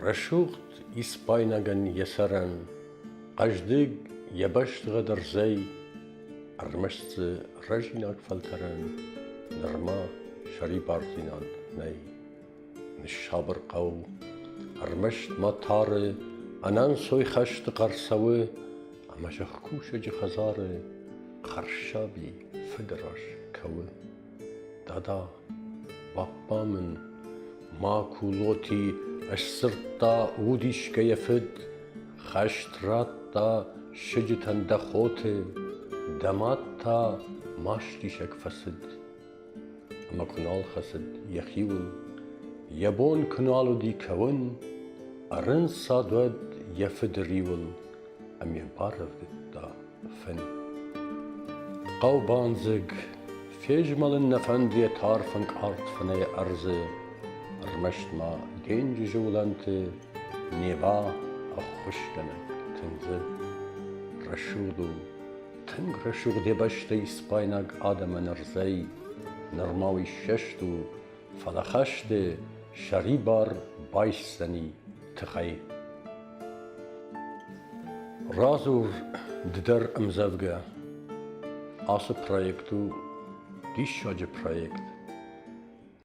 رشوخت Испайнаган Æхсæвен, قجدگ یبشت غدرزی، ارمشت رجیناک فلترن، نرما شری بارتینان نی. نشابر قو، ارمشت ما تاره، آنان سوی خشت قرصوه، اما شخکوش جخزاره، خرشابی فدراش کوه. دادا بابا من ما کولوتی اشسرتا اودیش که یفد، خشت رات تا شجتن دخوته، دمات تا ماشتیشک فسد. اما کنال خسد یخیون، یبون کنالو دی کون، ارن سادود یفد ریون، امی بارفد دا فن. قو بانزگ فیجمال نفندی تارفنک آرت فنه ارزه، ارمشت ما گنج جولانته، نیوا اخوشکنک تنزه. رشودو تنگ رشود یبشت Испайнаг آدم نرزی، نرماوی ششتو فلخشت شریبار بایستنی تخی. رازور ددر امزوگه آس پرویکتو دیشاج پرویکت